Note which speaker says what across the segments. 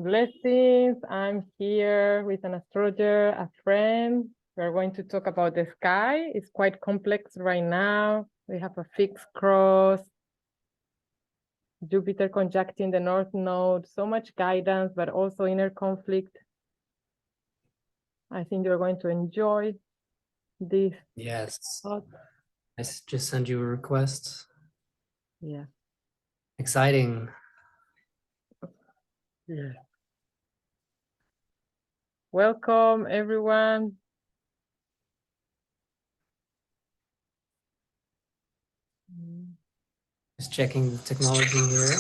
Speaker 1: Blessings. I'm here with an astrologer, a friend. We're going to talk about the sky. It's quite complex right now. We have a fixed cross, Jupiter conjuncting the North Node, so much guidance, but also inner conflict. I think you're going to enjoy this.
Speaker 2: Yes.
Speaker 1: thought.
Speaker 2: I just sent you a request.
Speaker 1: Yeah.
Speaker 2: Exciting.
Speaker 1: Yeah. Welcome, everyone.
Speaker 2: Just checking the technology here.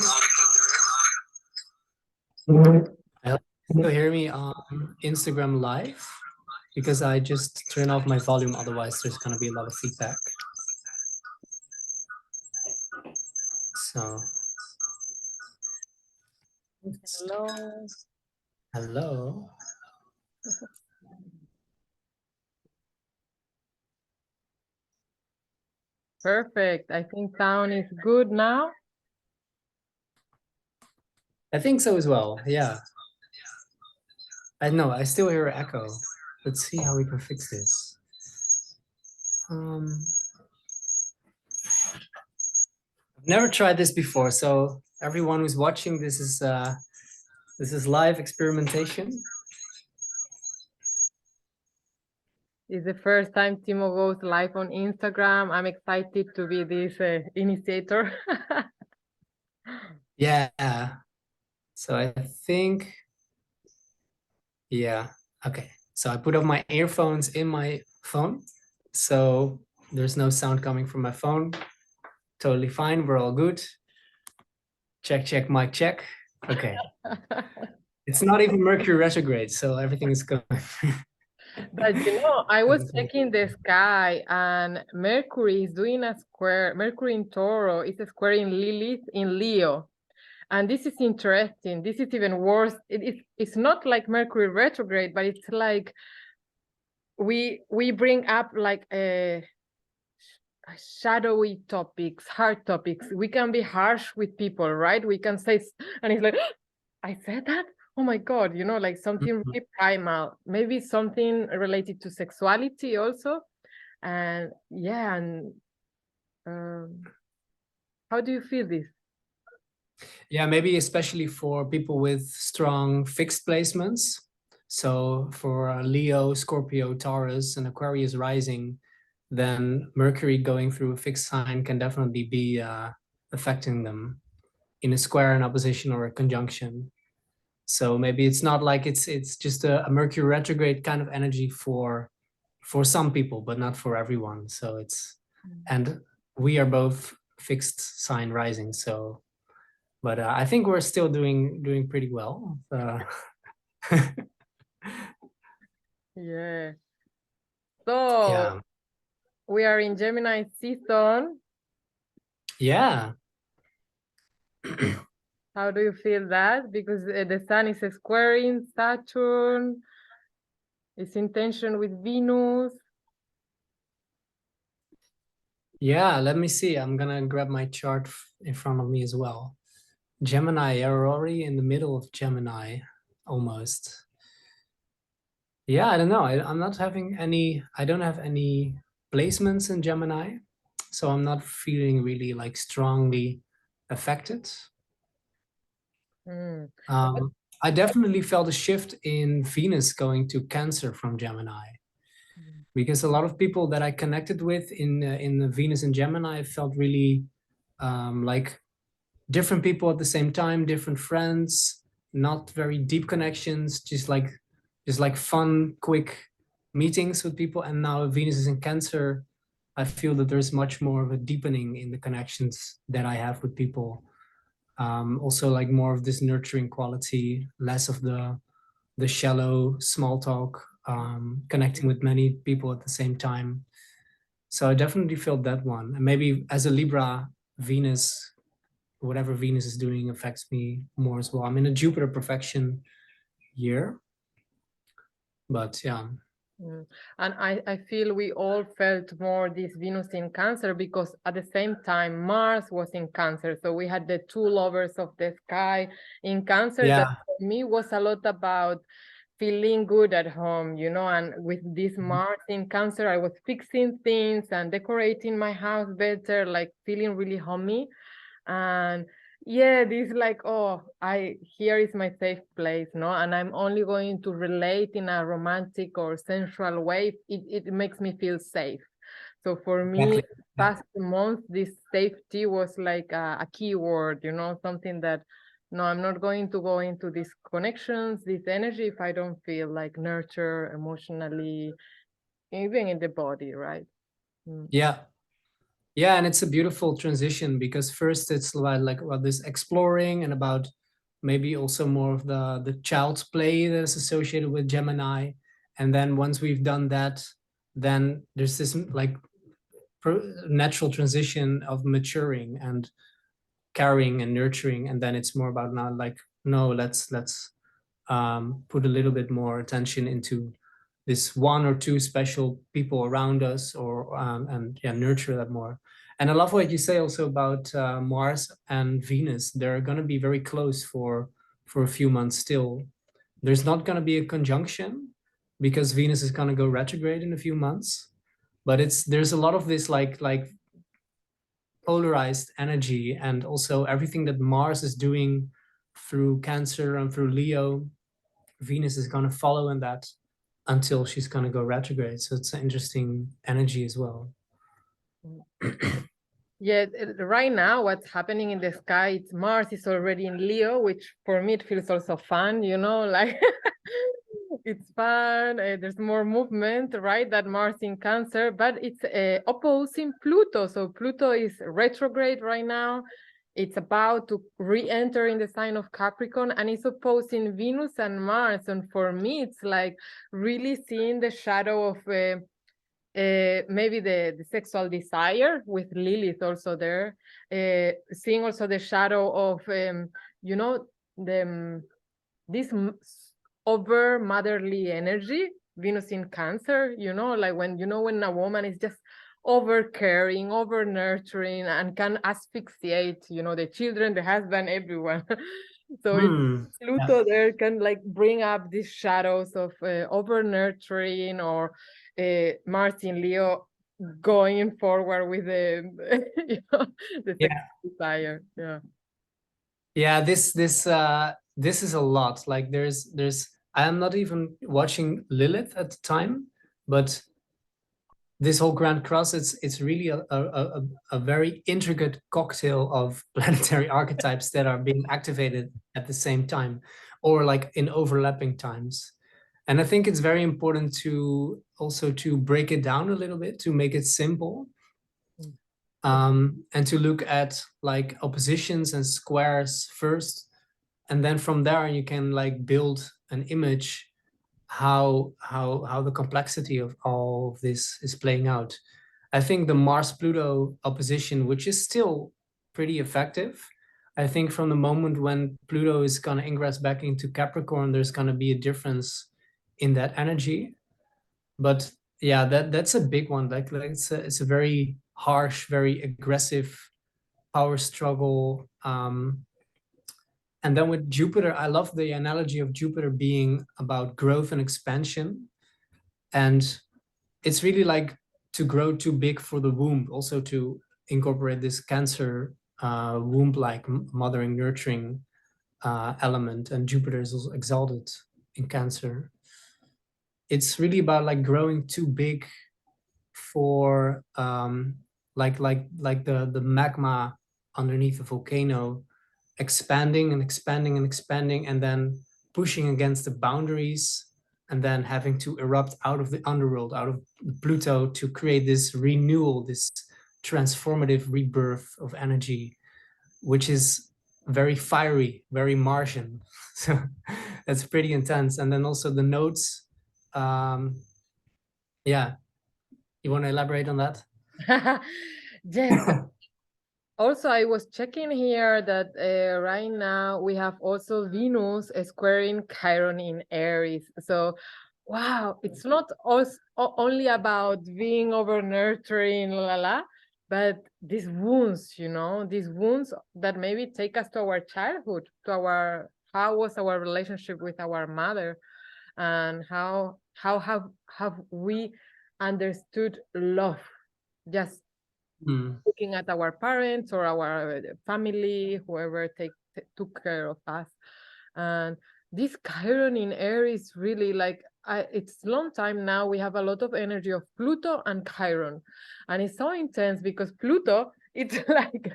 Speaker 2: I hope you still hear me on Instagram Live, because I just turn off my volume, otherwise there's going to be a lot of feedback. So,
Speaker 1: Hello.
Speaker 2: hello.
Speaker 1: Perfect. I think sound is good now.
Speaker 2: I think so as well. Yeah. I know, I still hear echo. Let's see how we can fix this. I've never tried this before, so everyone who's watching, this is live experimentation.
Speaker 1: It's the first time Timo goes live on Instagram. I'm excited to be this initiator.
Speaker 2: Yeah. So I think, yeah, okay. So I put up my earphones in my phone, so there's no sound coming from my phone. Totally fine, we're all good. Check, check, mic check. Okay. It's not even Mercury retrograde, so everything is good.
Speaker 1: But you know, I was checking the sky and Mercury is doing a square. Mercury in Tauro is a square in Lilith in Leo. And this is interesting. This is even worse. It's not like Mercury retrograde, but it's like we bring up like a shadowy topics, hard topics. We can be harsh with people, right? We can say, and it's like, I said that? Oh my God, you know, like something really primal, maybe something related to sexuality also. And yeah, and how do you feel this?
Speaker 2: Yeah, maybe especially for people with strong fixed placements. So for Leo, Scorpio, Taurus, and Aquarius rising, then Mercury going through a fixed sign can definitely be affecting them in a square, an opposition, or a conjunction. So maybe it's not like it's just a Mercury retrograde kind of energy for some people, but not for everyone. So it's, and we are both fixed sign rising, so, but I think we're still doing pretty well.
Speaker 1: Yeah. So
Speaker 2: Yeah.
Speaker 1: we are in Gemini season.
Speaker 2: Yeah.
Speaker 1: How do you feel that? Because the sun is squaring Saturn. It's in tension with Venus.
Speaker 2: Yeah, let me see. I'm gonna grab my chart in front of me as well. Gemini, you're already in the middle of Gemini, almost. Yeah, I don't know. I'm not having any, I don't have any placements in Gemini, so I'm not feeling really like strongly affected. I definitely felt a shift in Venus going to Cancer from Gemini, because a lot of people that I connected with in the Venus and Gemini felt really like different people at the same time, different friends, not very deep connections, just like fun, quick meetings with people. And now Venus is in Cancer, I feel that there's much more of a deepening in the connections that I have with people. Also like more of this nurturing quality, less of the shallow small talk, connecting with many people at the same time. So I definitely felt that one. And maybe as a Libra, Venus, whatever Venus is doing affects me more as well. I'm in a Jupiter perfection year, but yeah.
Speaker 1: And I feel we all felt more this Venus in Cancer because at the same time Mars was in Cancer. So we had the two lovers of the sky in Cancer that for me was a lot about feeling good at home, you know, and with this Mars in Cancer, I was fixing things and decorating my house better, like feeling really homey. And yeah, this like, oh, here is my safe place, no, and I'm only going to relate in a romantic or sensual way. It makes me feel safe. So for me, past month, this safety was like a key word, you know, something that no, I'm not going to go into these connections, this energy, if I don't feel like nurture emotionally, even in the body, right?
Speaker 2: Yeah. Yeah, and it's a beautiful transition because first it's like about this exploring and about maybe also more of the child's play that is associated with Gemini. And then once we've done that, then there's this like natural transition of maturing and carrying and nurturing. And then it's more about now like, no, let's put a little bit more attention into this one or two special people around us, or and yeah, nurture that more. And I love what you say also about Mars and Venus. They're going to be very close for a few months still. There's not going to be a conjunction because Venus is going to go retrograde in a few months, but there's a lot of this like polarized energy, and also everything that Mars is doing through Cancer and through Leo, Venus is going to follow in that until she's going to go retrograde. So it's an interesting energy as well.
Speaker 1: Yeah, right now what's happening in the sky, it's Mars is already in Leo, which for me it feels also fun, you know, like it's fun. There's more movement, right? That Mars in Cancer, but it's opposing Pluto. So Pluto is retrograde right now. It's about to re-enter in the sign of Capricorn, and it's opposing Venus and Mars. And for me, it's like really seeing the shadow of maybe the sexual desire with Lilith also there, seeing also the shadow of you know, the this over motherly energy, Venus in Cancer, you know, like when, you know, when a woman is just over caring, over nurturing, and can asphyxiate, you know, the children, the husband, everyone. So Pluto there can like bring up these shadows of over nurturing, or Mars in Leo going forward with the you know, the sex desire.
Speaker 2: Yeah, this is a lot. Like there's I am not even watching Lilith at the time, but this whole Grand Cross, it's really a very intricate cocktail of planetary archetypes that are being activated at the same time, or like in overlapping times. And I think it's very important to also to break it down a little bit, to make it simple, and to look at like oppositions and squares first, and then from there you can like build an image how the complexity of all of this is playing out. I think the Mars-Pluto opposition, which is still pretty effective, I think from the moment when Pluto is going to ingress back into Capricorn, there's going to be a difference in that energy. But yeah, that's a big one. Like it's a very harsh, very aggressive power struggle. And then with Jupiter, I love the analogy of Jupiter being about growth and expansion. And it's really like to grow too big for the womb, also to incorporate this Cancer womb-like mothering, nurturing element. And Jupiter is also exalted in Cancer. It's really about like growing too big for like the magma underneath a volcano, expanding and expanding and expanding, and then pushing against the boundaries, and then having to erupt out of the underworld, out of Pluto, to create this renewal, this transformative rebirth of energy, which is very fiery, very Martian. So that's pretty intense. And then also the nodes. Yeah, you want to elaborate on that?
Speaker 1: Yes. Also, I was checking here that right now we have also Venus squaring Chiron in Aries. So wow, it's not only about being over nurturing, but these wounds, these wounds that maybe take us to our childhood, to our, how was our relationship with our mother, and how have we understood love, just looking at our parents or our family, whoever took care of us. And this Chiron in air is really like, it's long time now. We have a lot of energy of Pluto and Chiron, and it's so intense because Pluto, it's like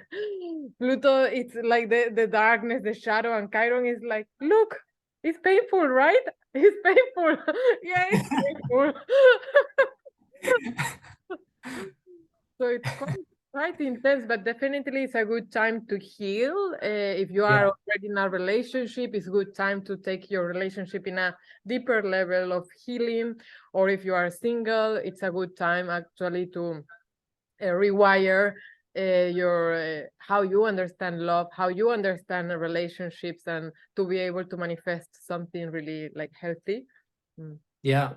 Speaker 1: Pluto, it's like the darkness, the shadow, and Chiron is like, look, it's painful, right? It's painful. Yeah, it's painful. So it's quite intense, but definitely it's a good time to heal. If you are already in a relationship, it's a good time to take your relationship in a deeper level of healing. Or if you are single, it's a good time actually to rewire your how you understand love, how you understand relationships, and to be able to manifest something really like healthy.
Speaker 2: Yeah,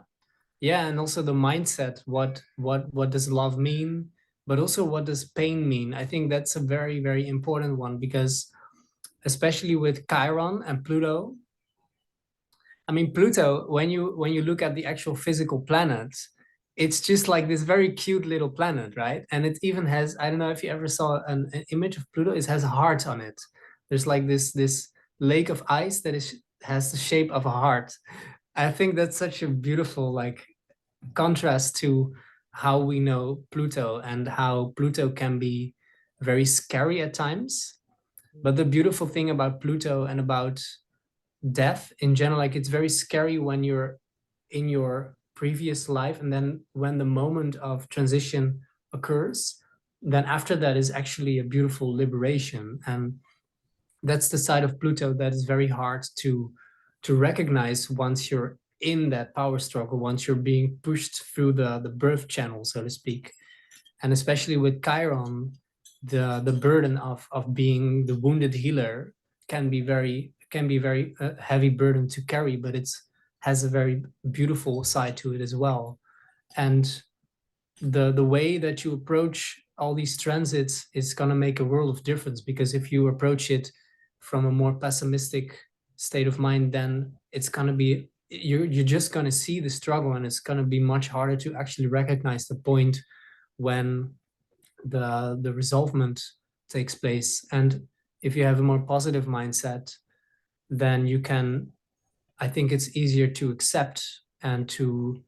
Speaker 2: and also the mindset. What does love mean? But also, what does pain mean? I think that's a very, very important one, because especially with Chiron and Pluto. I mean, Pluto, when you look at the actual physical planet, it's just like this very cute little planet, right? And it even has, I don't know if you ever saw an image of Pluto, it has a heart on it. There's like this lake of ice that has the shape of a heart. I think that's such a beautiful like contrast to how we know Pluto, and how Pluto can be very scary at times. But the beautiful thing about Pluto and about death in general, like it's very scary when you're in your previous life, and then when the moment of transition occurs, then after that is actually a beautiful liberation. And that's the side of Pluto that is very hard to recognize once you're in that power struggle, once you're being pushed through the birth channel, so to speak. And especially with Chiron, the burden of being the wounded healer can be very heavy burden to carry, but it's has a very beautiful side to it as well. And the way that you approach all these transits is going to make a world of difference, because if you approach it from a more pessimistic state of mind, then it's going to be, you're just going to see the struggle, and it's going to be much harder to actually recognize the point when the resolvement takes place. And if you have a more positive mindset, then you can, I think it's easier to accept and to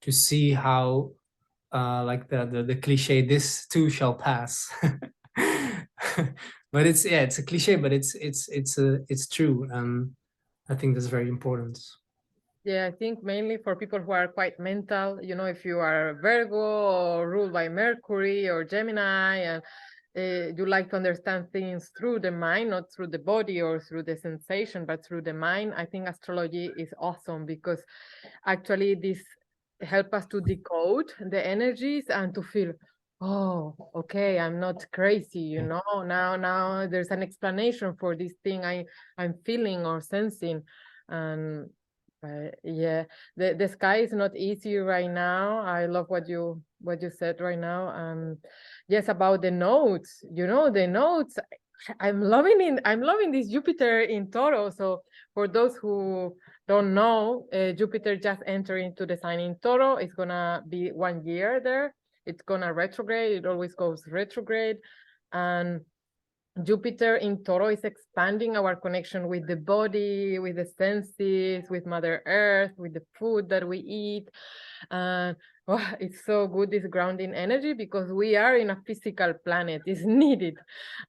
Speaker 2: see how like the cliche, this too shall pass. But it's a cliche, but it's true. I think that's very important.
Speaker 1: Yeah, I think mainly for people who are quite mental, if you are Virgo or ruled by Mercury or Gemini, and you like to understand things through the mind, not through the body or through the sensation, but through the mind, I think astrology is awesome, because actually this help us to decode the energies and to feel, oh, okay, I'm not crazy, now there's an explanation for this thing I'm feeling or sensing. And yeah, the sky is not easy right now. I love what you said right now. Yes, about the notes. The notes. I'm loving this Jupiter in Tauro. So for those who don't know, Jupiter just entered into the sign in Tauro. It's gonna be 1 year there. It's gonna retrograde. It always goes retrograde, and Jupiter in Tauro is expanding our connection with the body, with the senses, with Mother Earth, with the food that we eat. And it's so good, this grounding energy, because we are in a physical planet. It's needed.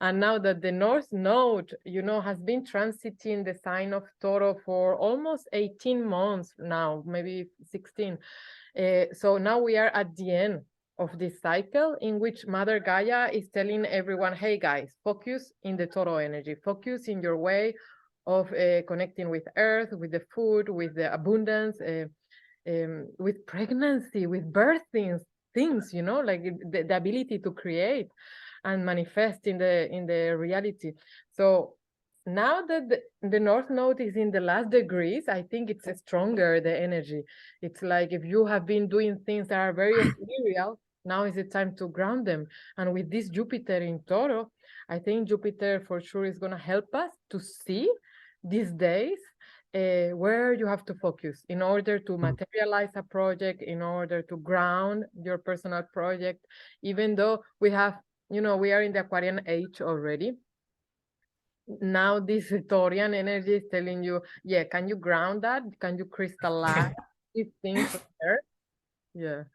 Speaker 1: And now that the North Node, has been transiting the sign of Tauro for almost 18 months now, maybe 16. So now we are at the end of this cycle, in which Mother Gaia is telling everyone, hey guys, focus in the Tauro energy, focus in your way of connecting with Earth, with the food, with the abundance, with pregnancy, with birthing things, like the ability to create and manifest in the reality. So now that the North Node is in the last degrees, I think it's stronger, the energy. It's like if you have been doing things that are very ethereal, now is the time to ground them. And with this Jupiter in Toro, I think Jupiter for sure is going to help us to see these days where you have to focus in order to materialize a project, in order to ground your personal project, even though we have, we are in the Aquarian age already. Now this Taurian energy is telling you, yeah, can you ground that? Can you crystallize these things there?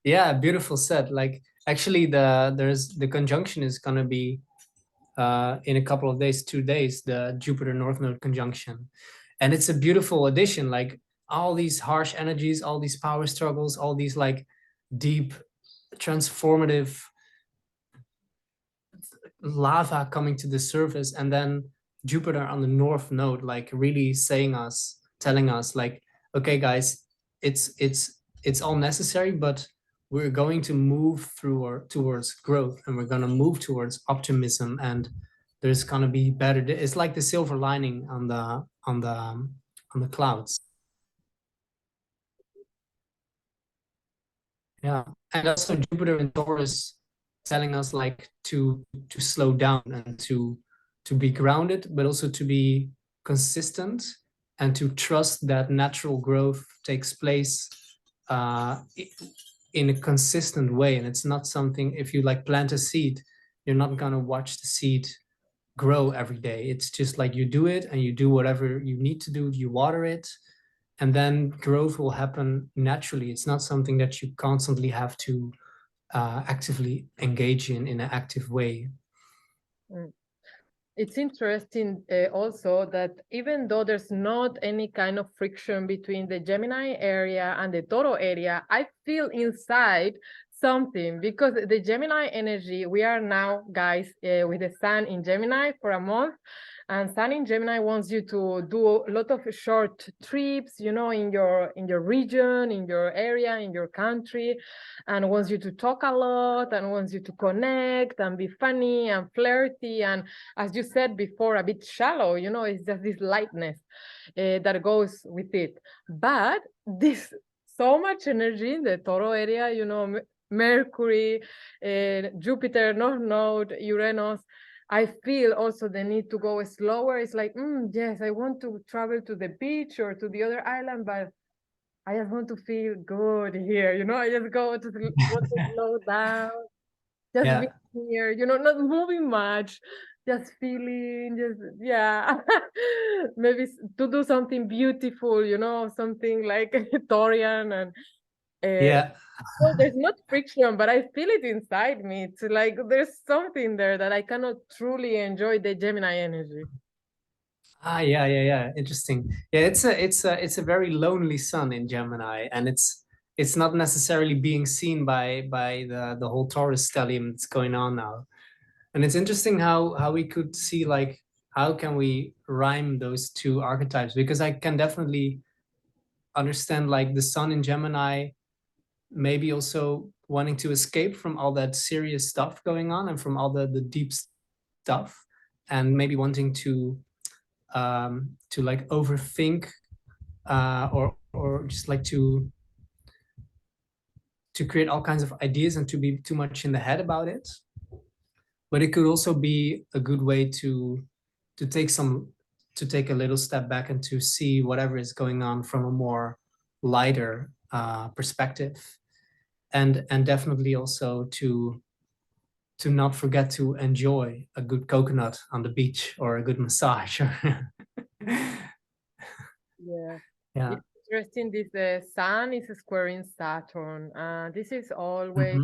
Speaker 2: Yeah, beautiful said. Like actually the conjunction is gonna be in a couple of days, 2 days, the Jupiter North Node conjunction. And it's a beautiful addition, like all these harsh energies, all these power struggles, all these like deep transformative lava coming to the surface, and then Jupiter on the North Node, like really telling us like, okay guys, it's all necessary, but we're going to move through or towards growth, and we're going to move towards optimism, and there's going to be better. It's like the silver lining on the clouds. Yeah, and also Jupiter in Taurus telling us like to slow down and to be grounded, but also to be consistent and to trust that natural growth takes place in a consistent way. And it's not something, if you like plant a seed, you're not gonna watch the seed grow every day. It's just like you do it and you do whatever you need to do, you water it, and then growth will happen naturally. It's not something that you constantly have to actively engage in an active way.
Speaker 1: It's interesting also that even though there's not any kind of friction between the Gemini area and the Toro area, I feel inside something, because the Gemini energy, we are now, guys, with the sun in Gemini for a month. And Sun in Gemini wants you to do a lot of short trips, in your region, in your area, in your country, and wants you to talk a lot and wants you to connect and be funny and flirty. And as you said before, a bit shallow, it's just this lightness that goes with it. But this so much energy in the Toro area, Mercury, Jupiter, North Node, Uranus. I feel also the need to go slower. It's like, yes, I want to travel to the beach or to the other island, but I just want to feel good here. I just want to slow down, just be here, not moving much, just feeling, maybe to do something beautiful, something like Torian and so there's not friction, but I feel it inside me. It's like there's something there that I cannot truly enjoy the Gemini energy.
Speaker 2: Yeah. Interesting. Yeah, it's a very lonely sun in Gemini, and it's not necessarily being seen by the whole Taurus stellium that's going on now. And it's interesting how we could see like how can we rhyme those two archetypes, because I can definitely understand like the sun in Gemini maybe also wanting to escape from all that serious stuff going on and from all the deep stuff, and maybe wanting to like overthink or just like to create all kinds of ideas and to be too much in the head about it. But it could also be a good way to take a little step back and to see whatever is going on from a more lighter perspective, and definitely also to not forget to enjoy a good coconut on the beach or a good massage.
Speaker 1: Yeah. It's interesting. This sun is squaring Saturn. This is always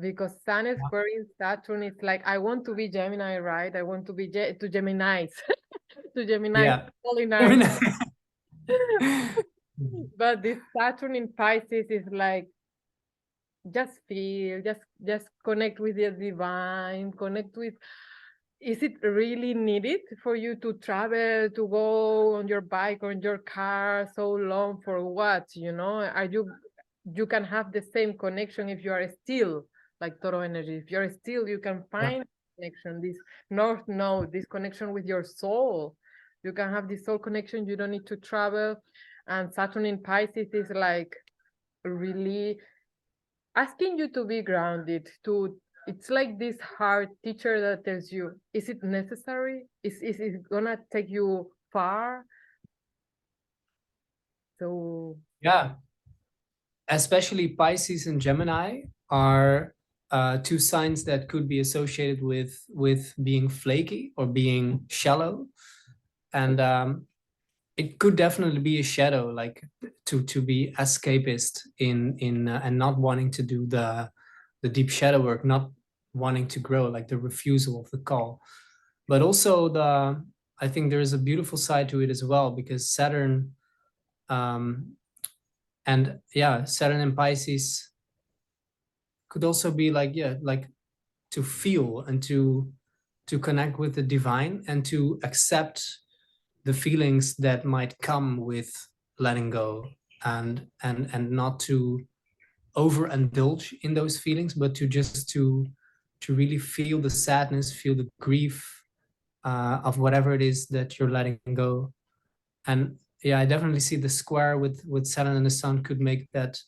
Speaker 1: because Sun is squaring Saturn. It's like I want to be Gemini, right? I want to be to Gemini's, to Gemini, really nice. But this Saturn in Pisces is like just feel, just connect with the divine, connect with. Is it really needed for you to travel, to go on your bike or in your car so long for what? Are you can have the same connection if you are still, like Toro energy. If you're still, you can find connection, this north node, this connection with your soul. You can have this soul connection. You don't need to travel. And Saturn in Pisces is like really asking you to be grounded, to it's like this hard teacher that tells you, is it necessary? Is it gonna take you far? So
Speaker 2: Yeah, especially Pisces and Gemini are two signs that could be associated with being flaky or being shallow, and it could definitely be a shadow, like to be escapist in and not wanting to do the deep shadow work, not wanting to grow, like the refusal of the call. But also I think there is a beautiful side to it as well, because Saturn and yeah, Saturn and Pisces could also be like, yeah, like to feel and to connect with the divine and to accept the feelings that might come with letting go, and not to overindulge in those feelings, but to just to really feel the sadness, feel the grief of whatever it is that you're letting go. And yeah, I definitely see the square with Saturn and the Sun could make that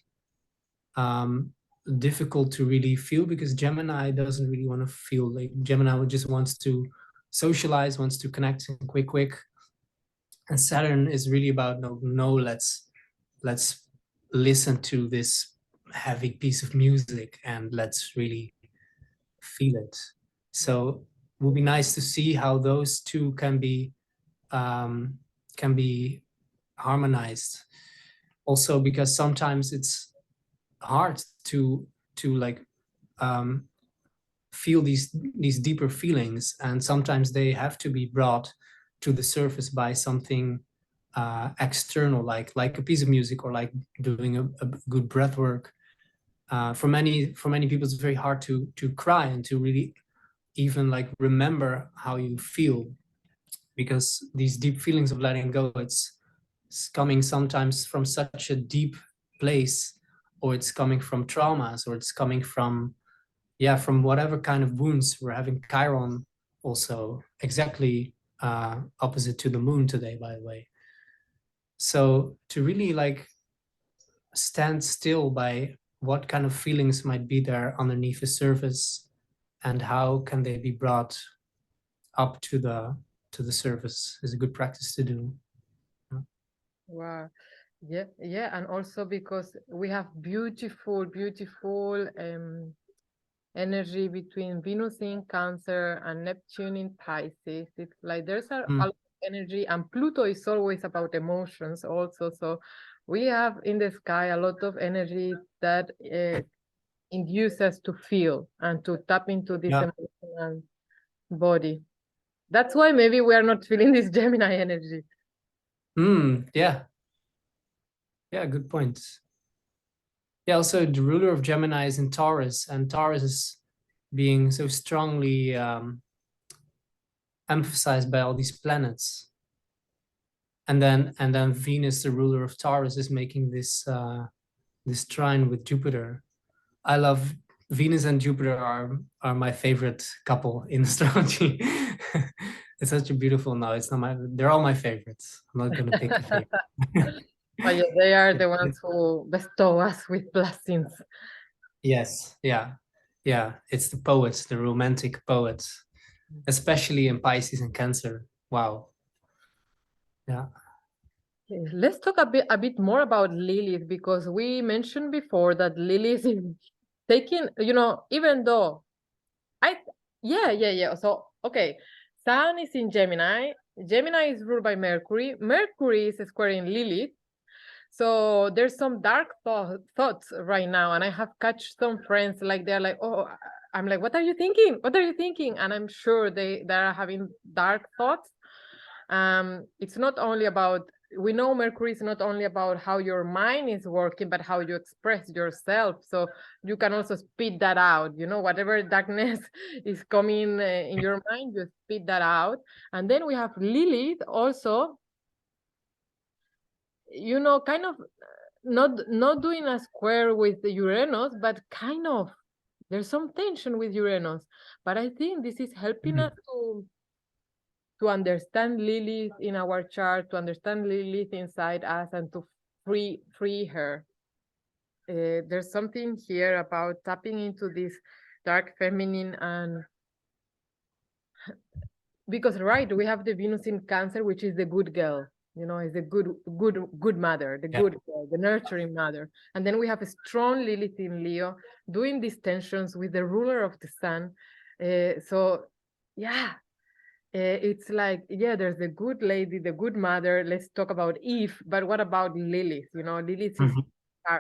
Speaker 2: difficult to really feel, because Gemini doesn't really want to feel. Like Gemini just wants to socialize, wants to connect quick. And Saturn is really about no, let's listen to this heavy piece of music and let's really feel it. So it would be nice to see how those two can be harmonized. Also, because sometimes it's hard to like feel these deeper feelings, and sometimes they have to be brought to the surface by something external, like a piece of music, or like doing a good breath work. For many people, it's very hard to cry and to really even like remember how you feel, because these deep feelings of letting go, it's coming sometimes from such a deep place, or it's coming from traumas, or it's coming from from whatever kind of wounds. We're having Chiron also exactly opposite to the moon today, by the way. So to really like stand still by what kind of feelings might be there underneath the surface, and how can they be brought up to the surface, is a good practice to do.
Speaker 1: wow. Yeah, and also because we have beautiful energy between Venus in Cancer and Neptune in Pisces. It's like there's a lot of energy, and Pluto is always about emotions also. So we have in the sky a lot of energy that induces us to feel and to tap into this emotional body. That's why maybe we are not feeling this Gemini energy.
Speaker 2: Yeah, good point. Yeah, also the ruler of Gemini is in Taurus, and Taurus is being so strongly emphasized by all these planets. And then Venus, the ruler of Taurus, is making this this trine with Jupiter. I love Venus and Jupiter are my favorite couple in astrology. It's such a beautiful. No, it's not my. They're all my favorites. I'm not gonna pick a favorite.
Speaker 1: But yeah, they are the ones who bestow us with blessings.
Speaker 2: Yes, yeah. It's the poets, the romantic poets, especially in Pisces and Cancer. Wow. Yeah.
Speaker 1: Okay, let's talk a bit more about Lilith, because we mentioned before that Lilith is taking, even though yeah. So okay, Sun is in Gemini. Gemini is ruled by Mercury. Mercury is squaring Lilith. So there's some dark thoughts right now, and I have catch some friends like they're like, oh, I'm like, what are you thinking? What are you thinking? And I'm sure they are having dark thoughts. It's not only about, we know Mercury is not only about how your mind is working, but how you express yourself. So you can also speed that out, whatever darkness is coming in your mind, you speed that out. And then we have Lilith also, kind of not doing a square with the Uranus, but kind of There's some tension with Uranus, but I think this is helping us to understand Lilith in our chart, to understand Lilith inside us, and to free her. There's something here about tapping into this dark feminine, and because we have the Venus in Cancer, which is the good girl, you know, is the good mother, the good girl, the nurturing mother. And then we have a strong Lilith in Leo doing these tensions with the ruler of the sun. So yeah, it's like, yeah, there's the good lady, the good mother. Let's talk about Eve, but what about Lilith? You know, Lilith is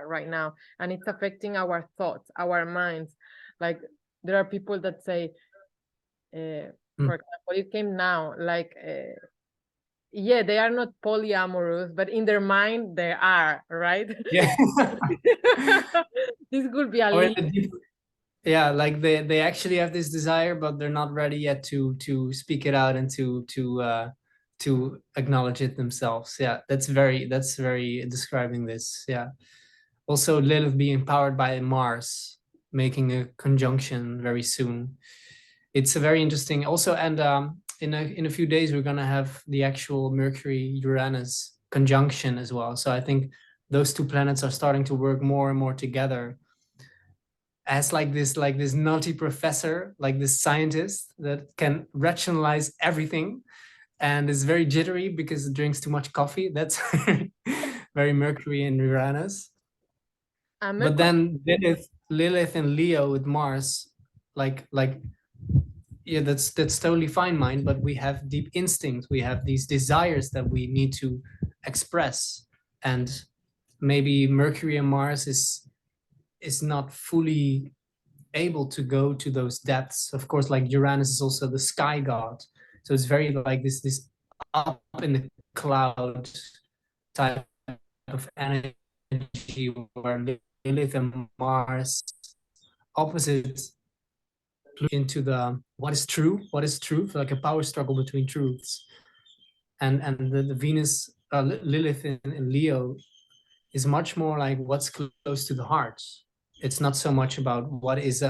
Speaker 1: right now, and it's affecting our thoughts, our minds. Like, there are people that say, for example, it came now, like, yeah, they are not polyamorous, but in their mind they are, right?
Speaker 2: Yeah.
Speaker 1: This could be a Lilith.
Speaker 2: Yeah, like they actually have this desire, but they're not ready yet to speak it out and to acknowledge it themselves. Yeah, that's very describing this. Yeah. Also, Lilith being powered by Mars, making a conjunction very soon. It's a very interesting. Also, and in a few days we're gonna have the actual Mercury-Uranus conjunction as well. So I think those two planets are starting to work more and more together as like this nutty professor, like this scientist that can rationalize everything and is very jittery because it drinks too much coffee. That's very Mercury and Uranus. But then Lilith and Leo with Mars, like yeah, that's totally fine, mind. But we have deep instincts. We have these desires that we need to express, and maybe Mercury and Mars is not fully able to go to those depths. Of course, like Uranus is also the sky god, so it's very like this up in the cloud type of energy where Lilith and Mars opposite into the what is truth, like a power struggle between truths, and the Venus Lilith in Leo is much more like what's close to the heart. It's not so much about what is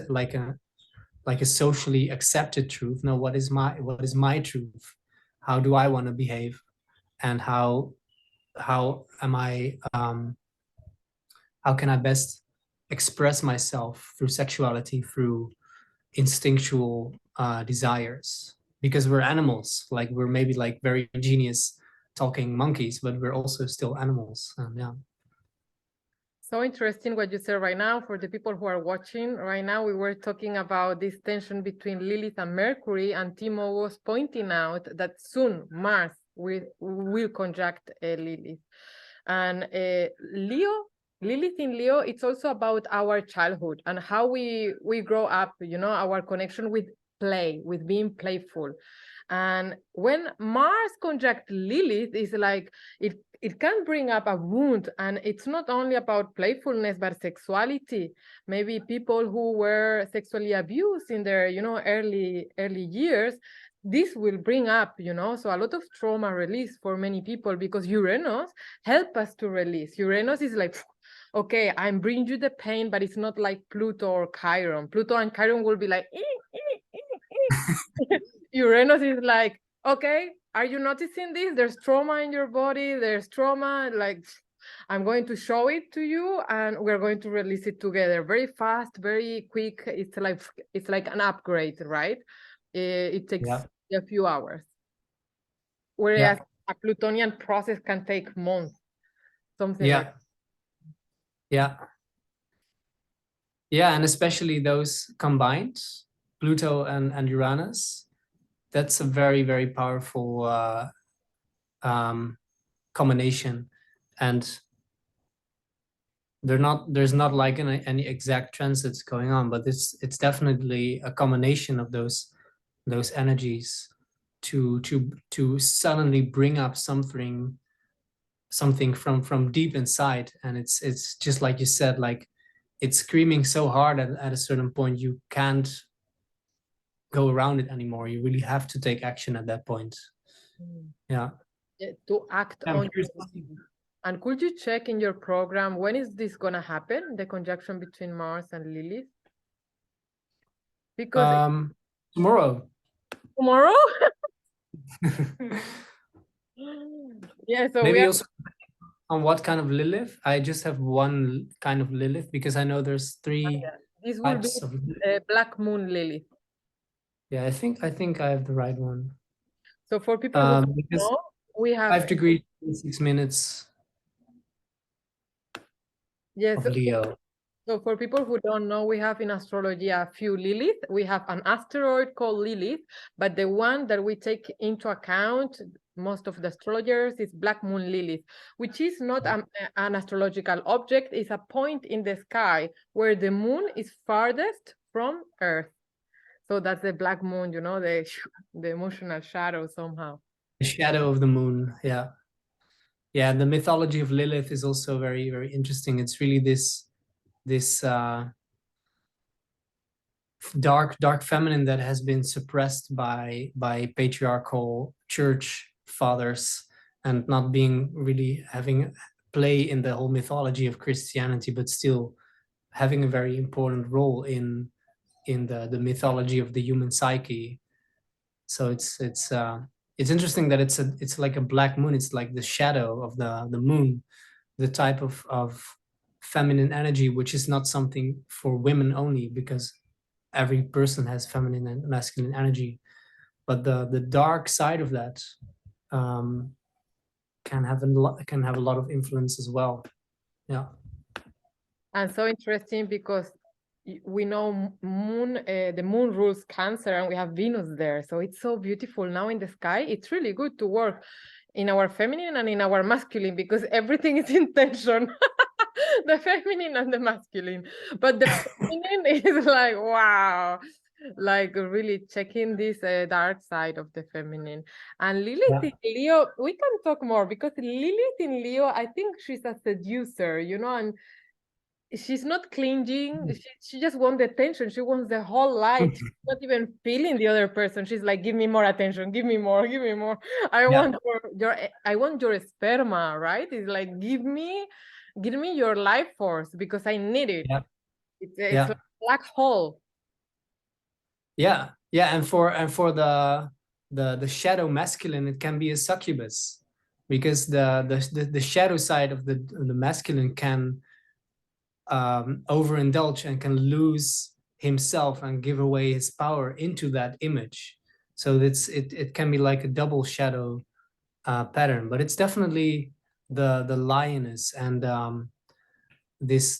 Speaker 2: like a socially accepted truth. No, what is my truth? How do I want to behave? And how am I how can I best express myself through sexuality, through instinctual desires? Because we're animals, like we're maybe like very genius talking monkeys, but we're also still animals. Yeah.
Speaker 1: So interesting what you said right now. For the people who are watching right now, we were talking about this tension between Lilith and Mercury, and Timo was pointing out that soon Mars will conjunct Lilith. And Lilith in Leo, it's also about our childhood and how we grow up, you know, our connection with play, with being playful. And when Mars conjunct Lilith, is like it can bring up a wound, and it's not only about playfulness but sexuality. Maybe people who were sexually abused in their, you know, early years, this will bring up, you know, so a lot of trauma release for many people, because Uranus help us to release. Uranus is like, okay, I'm bringing you the pain, but it's not like Pluto or Chiron. Pluto and Chiron will be like, Uranus is like, okay, are you noticing this? There's trauma in your body. There's trauma. Like, I'm going to show it to you, and we're going to release it together very fast, very quick. It's like an upgrade, right? It takes a few hours, whereas a Plutonian process can take months. Something like that.
Speaker 2: Yeah, and especially those combined, Pluto and Uranus, that's a very, very powerful combination. And there's not like any exact transits going on, but it's definitely a combination of those energies to suddenly bring up something from deep inside. And it's just like you said, like it's screaming so hard at a certain point you can't go around it anymore. You really have to take action at that point.
Speaker 1: To act on. And could you check in your program, when is this gonna happen, the conjunction between Mars and Lilith? Because
Speaker 2: Tomorrow.
Speaker 1: tomorrow, yeah, so we
Speaker 2: Maybe
Speaker 1: are,
Speaker 2: also on what kind of Lilith. I just have one kind of Lilith because I know there's three
Speaker 1: this will be
Speaker 2: types of Lilith.
Speaker 1: Black Moon Lilith.
Speaker 2: Yeah, I think I have the right one.
Speaker 1: So for people who don't
Speaker 2: Because
Speaker 1: know, we have
Speaker 2: 5 degrees, 6 minutes
Speaker 1: yes.
Speaker 2: of Leo.
Speaker 1: So for people who don't know, we have in astrology a few Lilith. We have an asteroid called Lilith, but the one that we take into account, most of the astrologers, is Black Moon Lilith, which is not an astrological object. It's a point in the sky where the moon is farthest from Earth. So that's the Black Moon, you know, the emotional shadow somehow.
Speaker 2: The shadow of the moon. Yeah. Yeah, the mythology of Lilith is also very, very interesting. It's really this dark feminine that has been suppressed by patriarchal church fathers and not being really having play in the whole mythology of Christianity, but still having a very important role in the mythology of the human psyche. So it's interesting that it's like a black moon. It's like the shadow of the moon, the type of feminine energy, which is not something for women only, because every person has feminine and masculine energy, but the dark side of that can have a lot of influence as well. Yeah.
Speaker 1: And so interesting because we know the moon rules Cancer, and we have Venus there. So it's so beautiful now in the sky. It's really good to work in our feminine and in our masculine because everything is in tension. The feminine and the masculine. But the feminine is like, wow, like really checking this dark side of the feminine. And Lilith in Leo, we can talk more because Lilith in Leo, I think she's a seducer, you know, and she's not clinging. She just wants the attention. She wants the whole light. She's not even feeling the other person. She's like, give me more attention. Give me more. Give me more. I want your sperma, right? It's like, give me your life force because I need it.
Speaker 2: Yeah.
Speaker 1: It's like a black hole.
Speaker 2: Yeah. And for the shadow masculine, it can be a succubus, because the shadow side of the masculine can overindulge and can lose himself and give away his power into that image. So it can be like a double shadow pattern, but it's definitely the lioness and this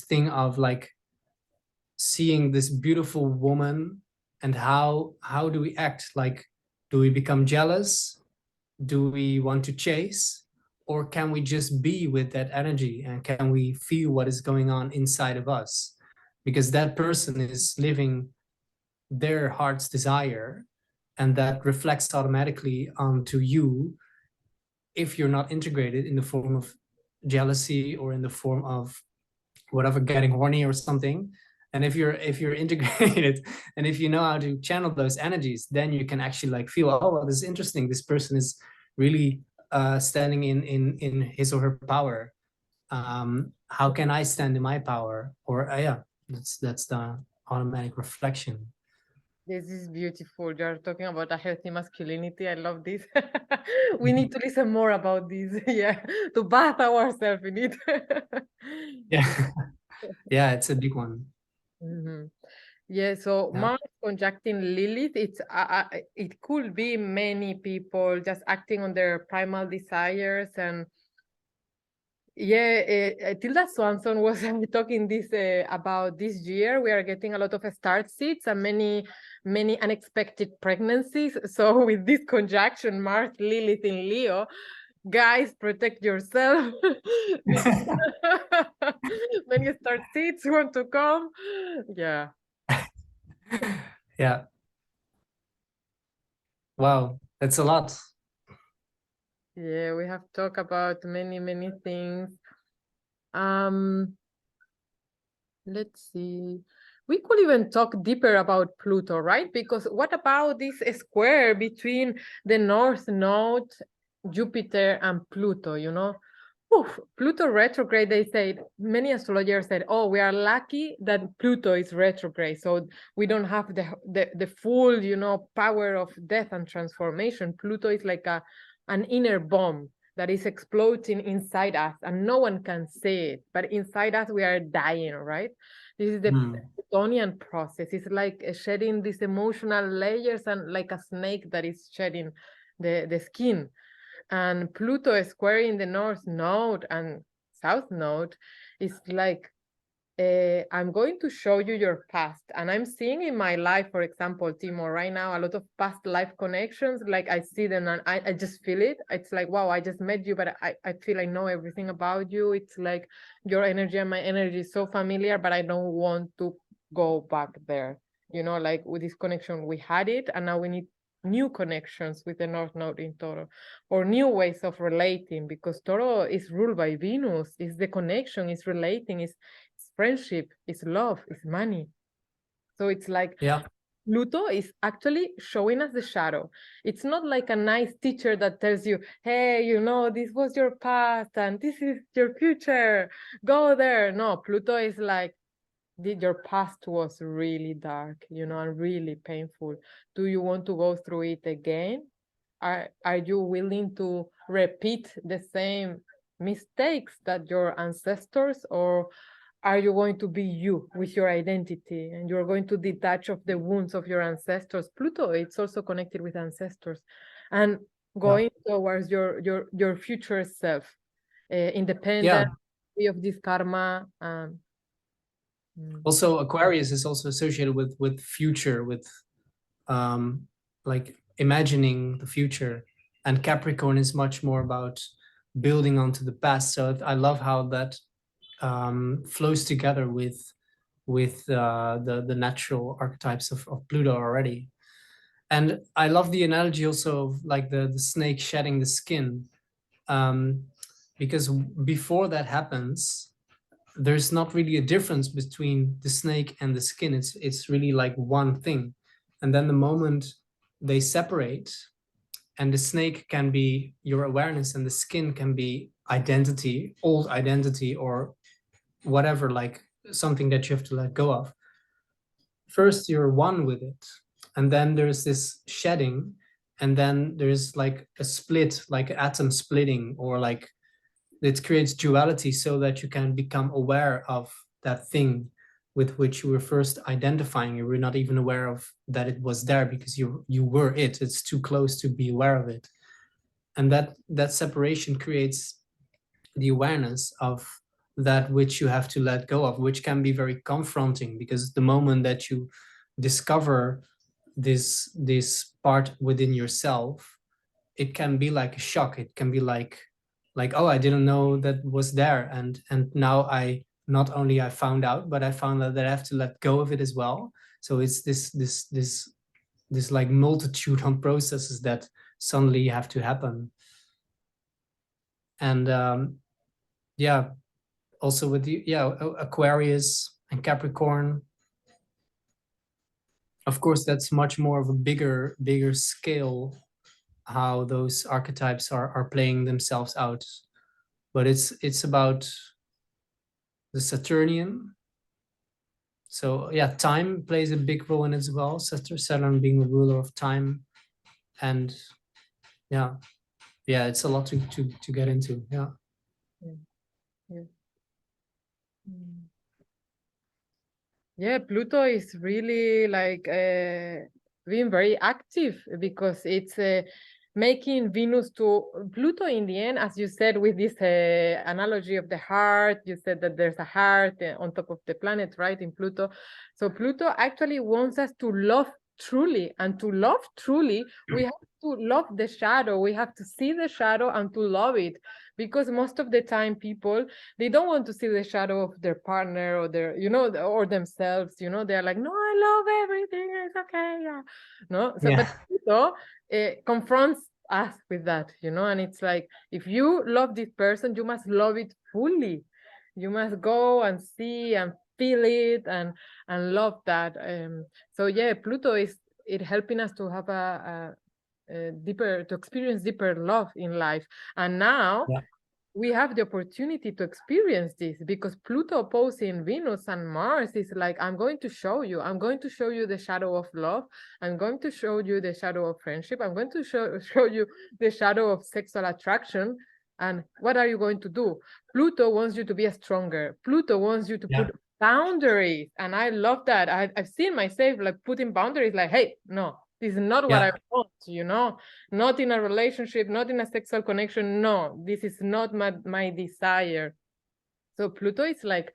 Speaker 2: thing of like seeing this beautiful woman, and how do we act? Like, do we become jealous? Do we want to chase? Or can we just be with that energy, and can we feel what is going on inside of us? Because that person is living their heart's desire, and that reflects automatically onto you if you're not integrated in the form of jealousy or in the form of whatever, getting horny or something. And if you're integrated and if you know how to channel those energies, then you can actually like feel, oh well, this is interesting, this person is really standing in his or her power. How can I stand in my power? Or yeah, that's the automatic reflection.
Speaker 1: This is beautiful. You're talking about a healthy masculinity. I love this. We need to listen more about this. Yeah, to bath ourselves in it.
Speaker 2: Yeah. Yeah, it's a big one.
Speaker 1: Yeah, so
Speaker 2: Yeah.
Speaker 1: Mars conjuncting Lilith, it could be many people just acting on their primal desires. And yeah, Tilda Swanson was talking this about this year. We are getting a lot of star seeds and many unexpected pregnancies. So with this conjunction, Mars Lilith in Leo, guys, protect yourself. Many star seeds want to come. Yeah.
Speaker 2: Yeah. Wow, that's a lot.
Speaker 1: Yeah, we have talked about many things. Let's see. We could even talk deeper about Pluto, right? Because what about this square between the North Node, Jupiter, and Pluto, you know? Pluto retrograde, they said, many astrologers said, oh, we are lucky that Pluto is retrograde, so we don't have the full, you know, power of death and transformation. Pluto is like an inner bomb that is exploding inside us, and no one can see it, but inside us we are dying, right? This is the Plutonian process. It's like shedding these emotional layers, and like a snake that is shedding the skin. And Pluto squaring the North Node and South Node is like, I'm going to show you your past. And I'm seeing in my life, for example, Timo, right now, a lot of past life connections. Like I see them and I just feel it. It's like, wow, I just met you, but I feel I know everything about you. It's like your energy and my energy is so familiar, but I don't want to go back there. You know, like with this connection, we had it, and now we need new connections with the North Node in Toro, or new ways of relating, because Toro is ruled by Venus. Is the connection, is relating, is friendship, is love, is money. So it's like,
Speaker 2: yeah,
Speaker 1: Pluto is actually showing us the shadow. It's not like a nice teacher that tells you, hey, you know, this was your past and this is your future, go there. No, Pluto is like, your past was really dark, you know, and really painful. Do you want to go through it again? Are you willing to repeat the same mistakes that your ancestors, or are you going to be you with your identity, and you're going to detach of the wounds of your ancestors? Pluto, it's also connected with ancestors, and going towards your future self, independent of this karma.
Speaker 2: Also, Aquarius is also associated with future, with like imagining the future, and Capricorn is much more about building onto the past. So I love how that flows together with the natural archetypes of Pluto already. And I love the analogy also of like the snake shedding the skin, because before that happens, there's not really a difference between the snake and the skin. It's really like one thing. And then the moment they separate, and the snake can be your awareness and the skin can be identity, old identity, or whatever, like something that you have to let go of. First you're one with it, and then there's this shedding, and then there's like a split, like atom splitting, or like it creates duality, so that you can become aware of that thing with which you were first identifying. You were not even aware of that it was there, because you were it. It's too close to be aware of it. And that separation creates the awareness of that which you have to let go of, which can be very confronting, because the moment that you discover this part within yourself, it can be like a shock. It can be like, oh, I didn't know that was there, and now I not only I found out, but I found out that I have to let go of it as well. So it's this like multitude of processes that suddenly have to happen. And yeah, also with the Aquarius and Capricorn, of course, that's much more of a bigger scale, how those archetypes are playing themselves out. But it's about the Saturnian. So yeah, time plays a big role in it as well. Saturn being the ruler of time, and yeah, it's a lot to get into. Yeah.
Speaker 1: Yeah, Pluto is really like being very active, because it's making Venus to Pluto in the end, as you said, with this analogy of the heart. You said that there's a heart on top of the planet, right, in Pluto. So Pluto actually wants us to love truly, and to love truly, we have to love the shadow. We have to see the shadow and to love it, because most of the time people, they don't want to see the shadow of their partner or their, you know, or themselves. You know, they're like, no, I love everything, it's okay, yeah, no. So but Pluto confronts us with that, you know, and it's like, if you love this person, you must love it fully. You must go and see and feel it and love that. So yeah, Pluto is it helping us to have a deeper, to experience deeper love in life. And now we have the opportunity to experience this, because Pluto opposing Venus and Mars is like, I'm going to show you the shadow of love. I'm going to show you the shadow of friendship. I'm going to show you the shadow of sexual attraction. And what are you going to do? Pluto wants you to be stronger. Pluto wants you to put boundaries. And I love that. I've seen myself like putting boundaries, like, hey, no, this is not what I want, you know, not in a relationship, not in a sexual connection. No, this is not my desire. So Pluto is like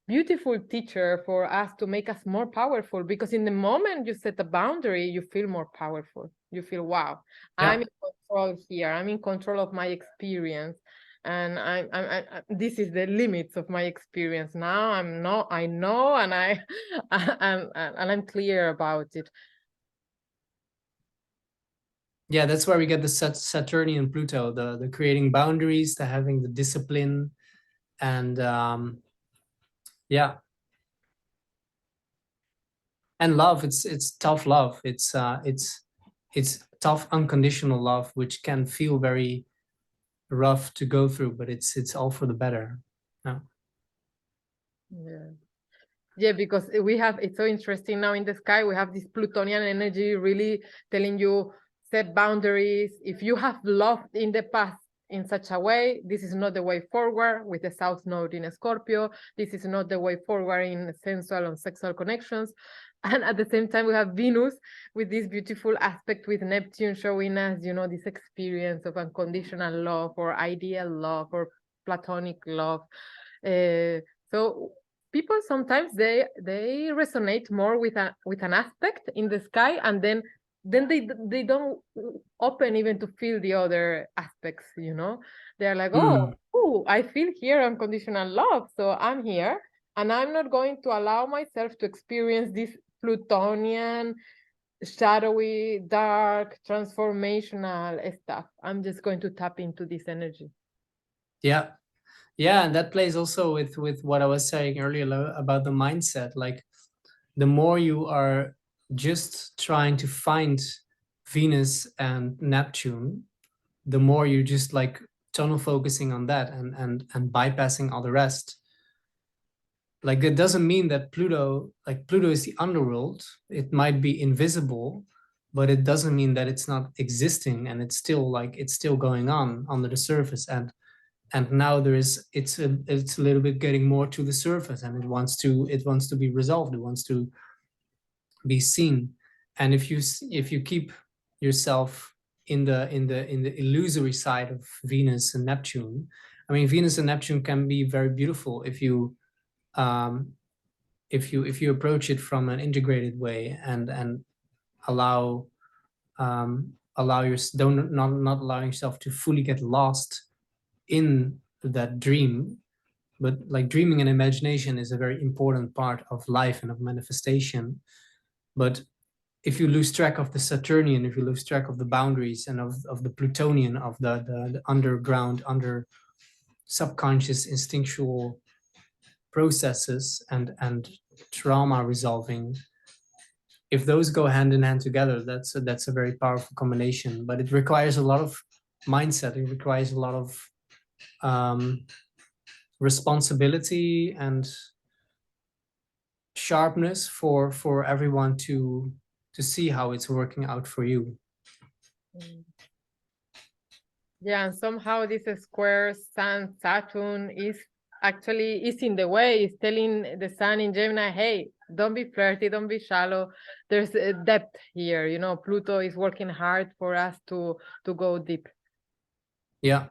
Speaker 1: beautiful teacher for us to make us more powerful, because in the moment you set a boundary, you feel more powerful. You feel, wow, I'm in control here. I'm in control of my experience. And this is the limits of my experience. Now I know, and I'm clear about it.
Speaker 2: Yeah, that's where we get the Saturnian Pluto, the creating boundaries, the having the discipline, and yeah, and love. It's tough love. It's tough unconditional love, which can feel very rough to go through, but it's all for the better.
Speaker 1: Yeah, because we have, it's so interesting now in the sky, we have this Plutonian energy really telling you, set boundaries. If you have loved in the past in such a way, this is not the way forward, with the South Node in Scorpio. This is not the way forward in sensual and sexual connections. And at the same time, we have Venus with this beautiful aspect with Neptune showing us, you know, this experience of unconditional love or ideal love or platonic love. So people sometimes they resonate more with an aspect in the sky, and then they don't open even to feel the other aspects, you know. They're like, oh, I feel here unconditional love, so I'm here, and I'm not going to allow myself to experience this Plutonian, shadowy, dark, transformational stuff. I'm just going to tap into this energy.
Speaker 2: Yeah, and that plays also with what I was saying earlier about the mindset. Like, the more you are just trying to find Venus and Neptune, the more you're just like tunnel focusing on that and bypassing all the rest. Like, that doesn't mean that Pluto is the underworld. It might be invisible, but it doesn't mean that it's not existing, and it's still going on under the surface. And now it's a little bit getting more to the surface, and it wants to be resolved. It wants to be seen. And if you keep yourself in the illusory side of Venus and Neptune, I mean, Venus and Neptune can be very beautiful if you approach it from an integrated way, and allow not allowing yourself to fully get lost in that dream. But like, dreaming and imagination is a very important part of life and of manifestation. But if you lose track of the Saturnian, if you lose track of the boundaries, and of the Plutonian, of the underground, under subconscious instinctual processes and trauma resolving, if those go hand in hand together, that's a very powerful combination. But it requires a lot of mindset. It requires a lot of responsibility and sharpness for everyone to see how it's working out for you.
Speaker 1: Yeah, and somehow this square Sun Saturn is in the way. It's telling the Sun in Gemini, hey, don't be flirty, don't be shallow. There's a depth here, you know. Pluto is working hard for us to go deep.
Speaker 2: Yeah,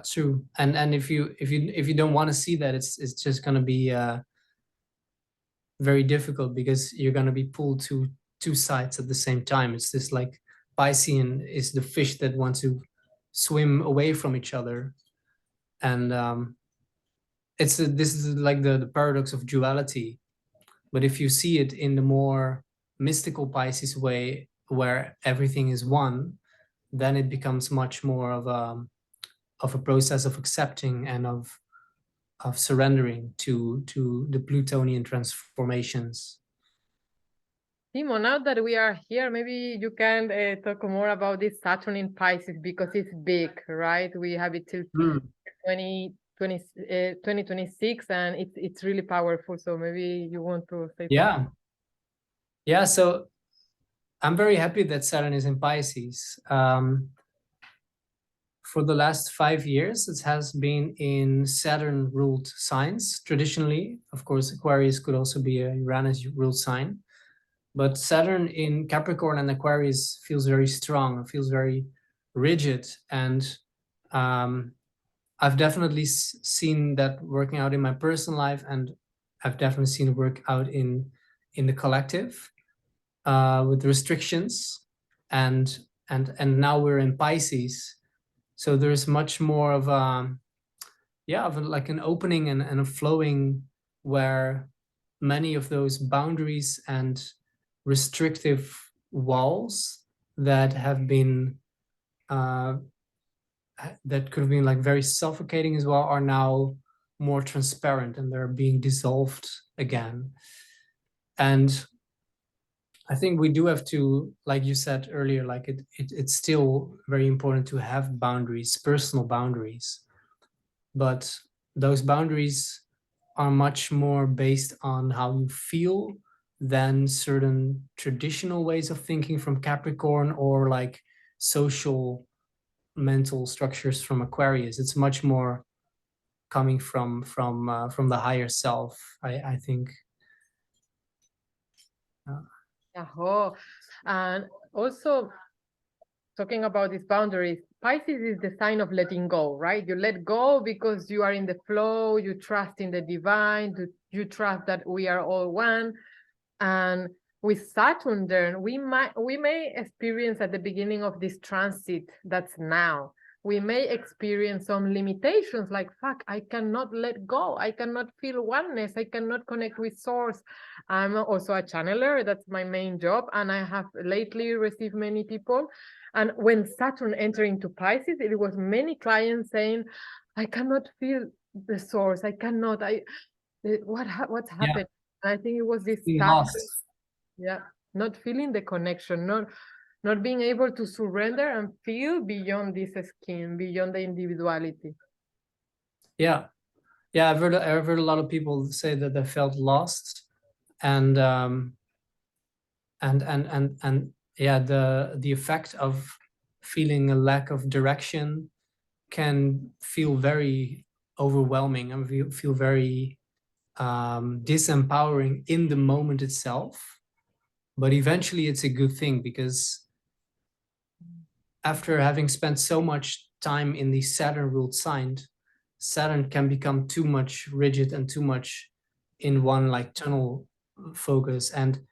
Speaker 2: true. And if you don't want to see that, it's just going to be very difficult, because you're going to be pulled to two sides at the same time. It's this like, Piscean is the fish that want to swim away from each other, and this is like the paradox of duality. But if you see it in the more mystical Pisces way, where everything is one, then it becomes much more of a process of accepting and of surrendering to the Plutonian transformations.
Speaker 1: Timo, now that we are here, maybe you can talk more about this Saturn in Pisces because it's big, right? We have it till 2026 and it's really powerful. So maybe you want to say something.
Speaker 2: Yeah, so I'm very happy that Saturn is in Pisces. For the last 5 years, it has been in Saturn-ruled signs. Traditionally, of course, Aquarius could also be a Uranus-ruled sign. But Saturn in Capricorn and Aquarius feels very strong, feels very rigid. And I've definitely seen that working out in my personal life, and I've definitely seen it work out in the collective with restrictions. And now we're in Pisces. So there's much more of like an opening and a flowing where many of those boundaries and restrictive walls that have been that could have been like very suffocating as well are now more transparent and they're being dissolved again. And I think we do have to, like you said earlier, like it's still very important to have boundaries, personal boundaries, but those boundaries are much more based on how you feel than certain traditional ways of thinking from Capricorn or like social mental structures from Aquarius. It's much more coming from the higher self, I think.
Speaker 1: Oh, and also talking about these boundaries, Pisces is the sign of letting go, right? You let go because you are in the flow, you trust in the divine, you trust that we are all one. And with Saturn there, we may experience at the beginning of this transit that's now, we may experience some limitations like, fuck, I cannot let go. I cannot feel oneness. I cannot connect with source. I'm also a channeler. That's my main job. And I have lately received many people. And when Saturn entered into Pisces, it was many clients saying, I cannot feel the source. I cannot, what's happened? I think it was this not feeling the connection, not being able to surrender and feel beyond this skin, beyond the individuality.
Speaker 2: Yeah, I've heard a lot of people say that they felt lost, and yeah, the effect of feeling a lack of direction can feel very overwhelming and feel very disempowering in the moment itself. But eventually it's a good thing, because after having spent so much time in the Saturn-ruled sign, Saturn can become too much rigid and too much in one like tunnel focus. And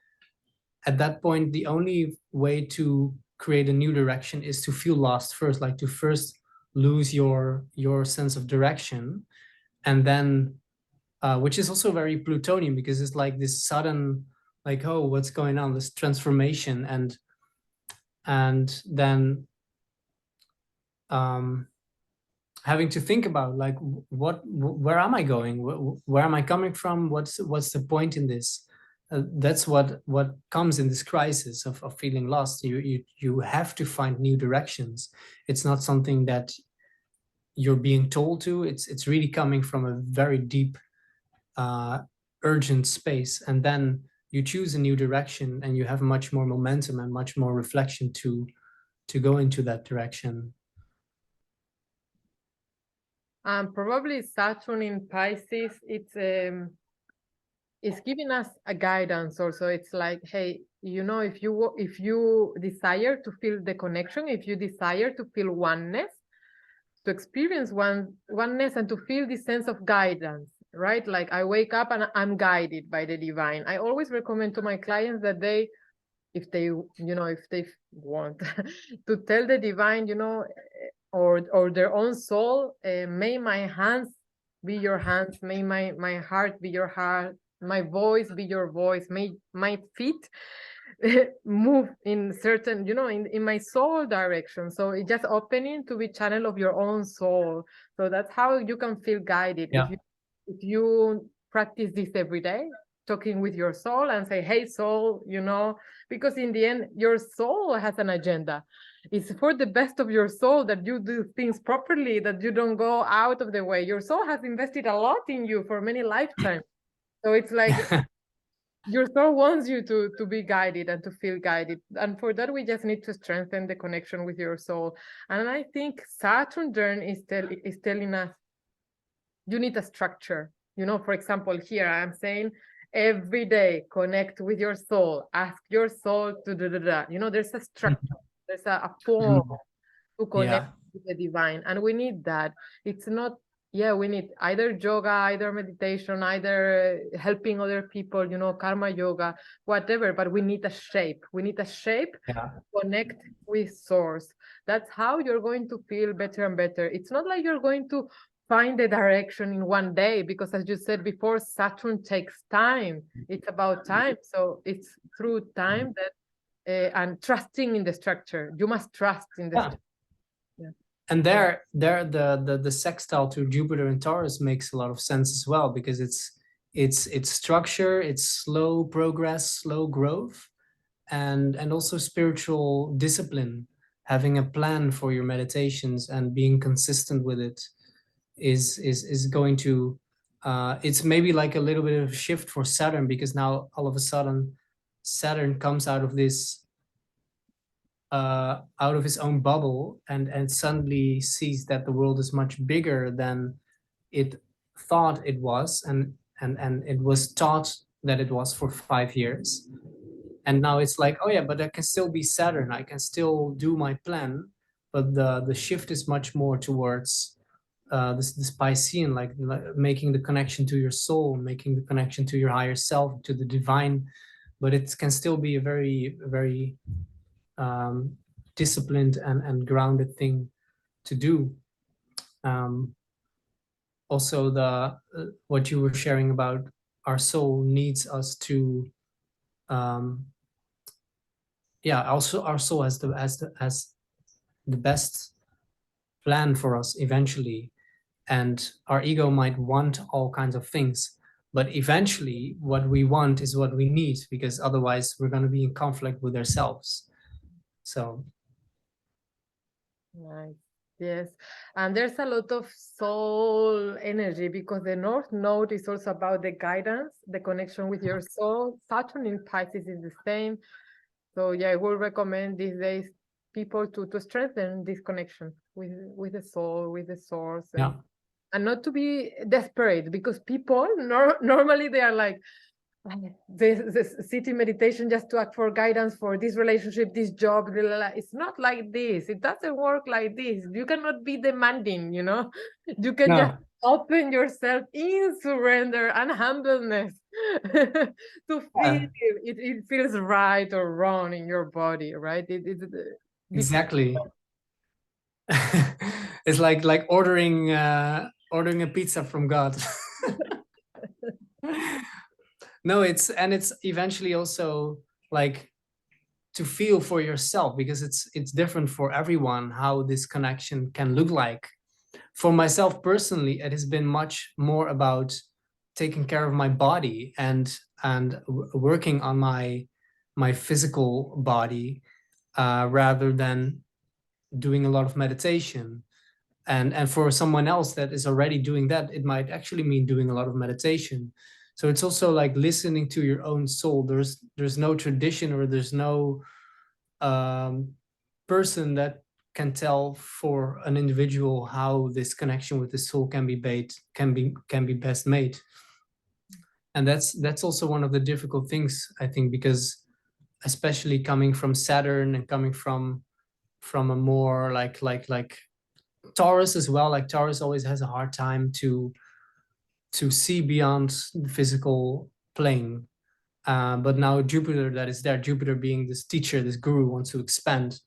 Speaker 2: at that point, the only way to create a new direction is to feel lost first, like to first lose your sense of direction. And then, which is also very Plutonian, because it's like this sudden, like, oh, what's going on, this transformation. And then having to think about like, where am I going? Where am I coming from? What's the point in this? That's what comes in this crisis of feeling lost. You have to find new directions. It's not something that you're being told to. It's really coming from a very deep, urgent space, and then you choose a new direction, and you have much more momentum and much more reflection to go into that direction.
Speaker 1: Probably Saturn in Pisces, it's giving us a guidance also. It's like, hey, you know, if you desire to feel the connection, if you desire to feel oneness, to experience oneness and to feel this sense of guidance, right? Like I wake up and I'm guided by the divine. I always recommend to my clients that if they want to tell the divine, or their own soul, may my hands be your hands, may my heart be your heart, my voice be your voice, may my feet move in certain, in my soul direction. So it's just opening to be channel of your own soul. So that's how you can feel guided.
Speaker 2: Yeah.
Speaker 1: If you practice this every day. talking with your soul and say, hey, soul, because in the end, your soul has an agenda. It's for the best of your soul that you do things properly, that you don't go out of the way. Your soul has invested a lot in you for many lifetimes. So it's like your soul wants you to be guided and to feel guided. And for that, we just need to strengthen the connection with your soul. And I think Saturn is telling us you need a structure. For example, here I'm saying every day connect with your soul, ask your soul to there's a structure, there's a form to connect with the divine, and we need that. It's not, we need either yoga, either meditation, either helping other people, karma yoga, whatever, but we need a shape. To connect with source. That's how you're going to feel better and better. It's not like you're going to find the direction in one day, because as you said before, Saturn takes time. It's about time. So it's through time that and trusting in the structure. You must trust in the structure.
Speaker 2: And there the sextile to Jupiter and Taurus makes a lot of sense as well, because it's structure, it's slow progress, slow growth, and also spiritual discipline. Having a plan for your meditations and being consistent with it is going to it's maybe like a little bit of a shift for Saturn, because now all of a sudden Saturn comes out of this out of his own bubble and suddenly sees that the world is much bigger than it thought it was, and it was taught that it was for 5 years. And now it's like, oh yeah, but I can still be Saturn, I can still do my plan, but the shift is much more towards this Piscean, like making the connection to your soul, making the connection to your higher self, to the divine, but it can still be a very, very disciplined and grounded thing to do. Also, what you were sharing about our soul needs us to, also our soul has the best plan for us eventually, and our ego might want all kinds of things, but eventually what we want is what we need, because otherwise we're going to be in conflict with ourselves. So
Speaker 1: nice. Yes, and there's a lot of soul energy, because the North Node is also about the guidance, the connection with your soul. Saturn in Pisces is the same. So yeah, I would recommend these days people to strengthen this connection with the soul, with the source, and not to be desperate, because people normally they are like, this city meditation just to ask for guidance for this relationship, this job. Blah, blah, blah. It's not like this. It doesn't work like this. You cannot be demanding, you can just open yourself in surrender and humbleness to feel it feels right or wrong in your body, right?
Speaker 2: Exactly. It's like ordering a pizza from God. No, it's eventually also like to feel for yourself, because it's different for everyone how this connection can look like. For myself personally, it has been much more about taking care of my body and working on my physical body, rather than doing a lot of meditation. And for someone else that is already doing that, it might actually mean doing a lot of meditation. So it's also like listening to your own soul. There's no tradition, or there's no person that can tell for an individual how this connection with the soul can be best made. And that's also one of the difficult things, I think, because especially coming from Saturn and coming from a more like Taurus as well. Like Taurus always has a hard time to see beyond the physical plane. But now Jupiter that is there, Jupiter being this teacher, this guru, wants to expand.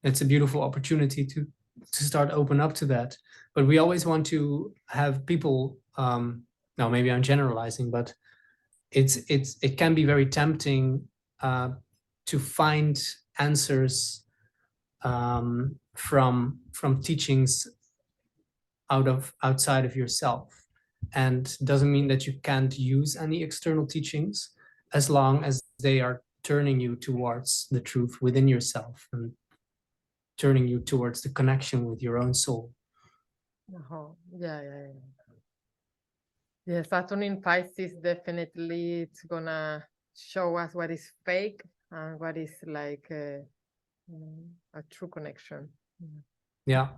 Speaker 2: It's a beautiful opportunity to start open up to that. But we always want to have people, now maybe I'm generalizing, but it can be very tempting to find answers from teachings outside of yourself. and doesn't mean that you can't use any external teachings as long as they are turning you towards the truth within yourself and turning you towards the connection with your own soul.
Speaker 1: Yeah. Yeah, Saturn in Pisces, definitely it's gonna show us what is fake and what is like a true connection.
Speaker 2: Yeah.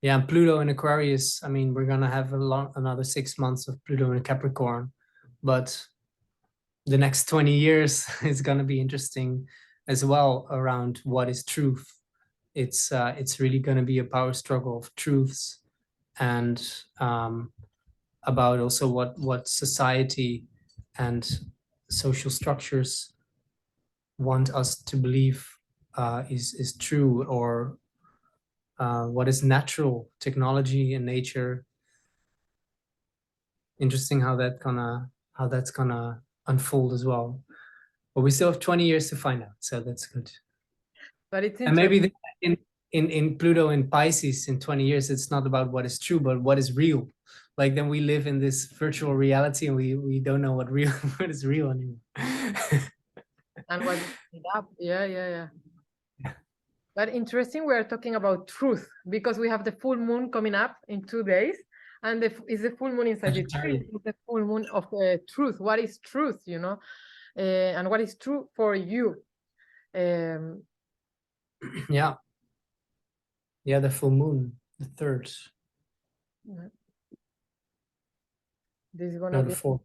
Speaker 2: Yeah, and Pluto in Aquarius, I mean, we're gonna have another 6 months of Pluto in Capricorn, but the next 20 years is gonna be interesting as well around what is truth. It's really gonna be a power struggle of truths, and about also what society and social structures want us to believe is true, or what is natural, technology and nature. Interesting how that's gonna unfold as well. But we still have 20 years to find out, so that's good.
Speaker 1: But it's
Speaker 2: And
Speaker 1: interesting.
Speaker 2: maybe in Pluto in Pisces in 20 years, it's not about what is true, but what is real. Like then we live in this virtual reality and we don't know what what is real anymore.
Speaker 1: And what is it up? Yeah. But interesting, we are talking about truth because we have the full moon coming up in 2 days, and is the full moon in Sagittarius. It's the full moon of truth. What is truth, and what is true for you?
Speaker 2: Yeah, the full moon, the third.
Speaker 1: This is gonna be
Speaker 2: the fourth.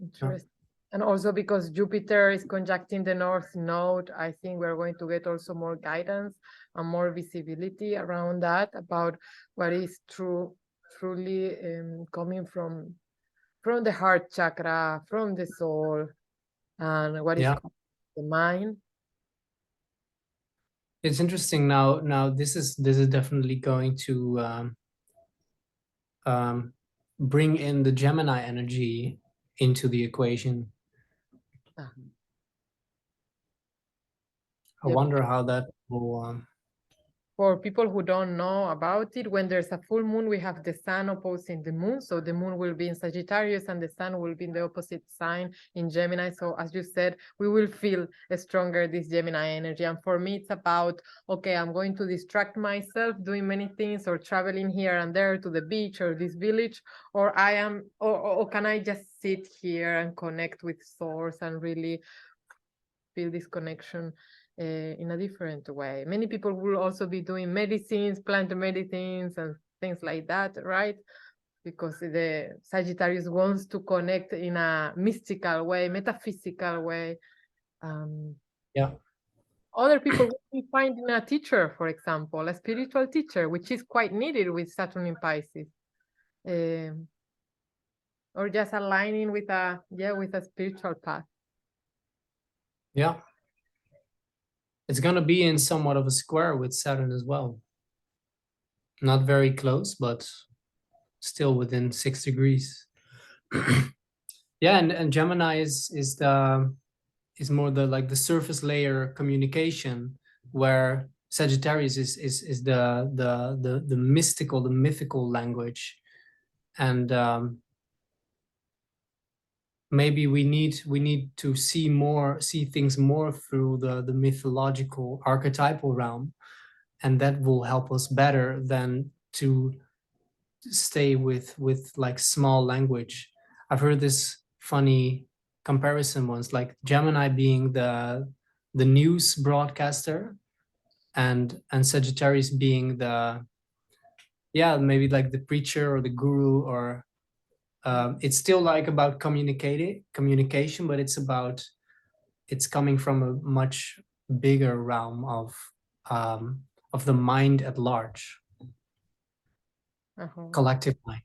Speaker 1: interesting. And also because Jupiter is conjuncting the North Node, I think we're going to get also more guidance and more visibility around that, about what is truly coming from the heart chakra, from the soul, and what is the mind.
Speaker 2: It's interesting now this is definitely going to bring in the Gemini energy into the equation. I wonder how that will
Speaker 1: For people who don't know about it, when there's a full moon, we have the sun opposing the moon. So the moon will be in Sagittarius and the sun will be in the opposite sign in Gemini. So as you said, we will feel stronger this Gemini energy. And for me, it's about, okay, I'm going to distract myself doing many things, or traveling here and there to the beach or this village, or can I just sit here and connect with source and really feel this connection in a different way. Many people will also be doing medicines, plant medicines and things like that, right? Because the Sagittarius wants to connect in a mystical way, metaphysical way. Other people will be finding a teacher, for example, a spiritual teacher, which is quite needed with Saturn in Pisces. Or just aligning with a spiritual path.
Speaker 2: Yeah. It's going to be in somewhat of a square with Saturn as well. Not very close, but still within 6 degrees. Yeah, and Gemini is more the surface layer communication, where Sagittarius is the mystical, the mythical language. And maybe we need to see things more through the mythological archetypal realm, and that will help us better than to stay with like small language. I've heard this funny comparison once, like Gemini being the news broadcaster, and Sagittarius being maybe like the preacher or the guru, or it's still like about communication, but it's coming from a much bigger realm of the mind at large, collective mind.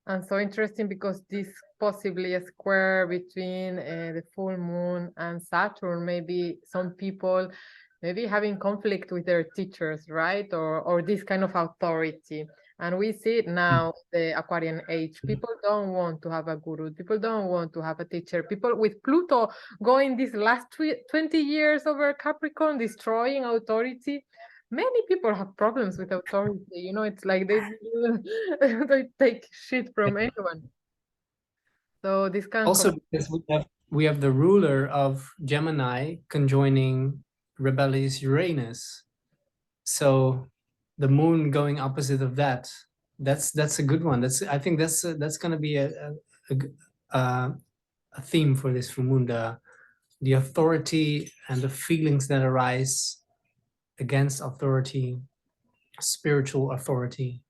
Speaker 1: And so interesting, because this possibly a square between the full moon and Saturn, maybe some people maybe having conflict with their teachers, right? Or this kind of authority. And we see it now, the Aquarian age. People don't want to have a guru. People don't want to have a teacher. People with Pluto going these last 20 years over Capricorn, destroying authority. Many people have problems with authority. You know, it's like they take shit from anyone. So this can
Speaker 2: Also, because we have the ruler of Gemini conjoining rebellious Uranus. So the moon going opposite of that, that's a good one. I think that's going to be a theme for this full moon, the authority and the feelings that arise against authority, spiritual authority.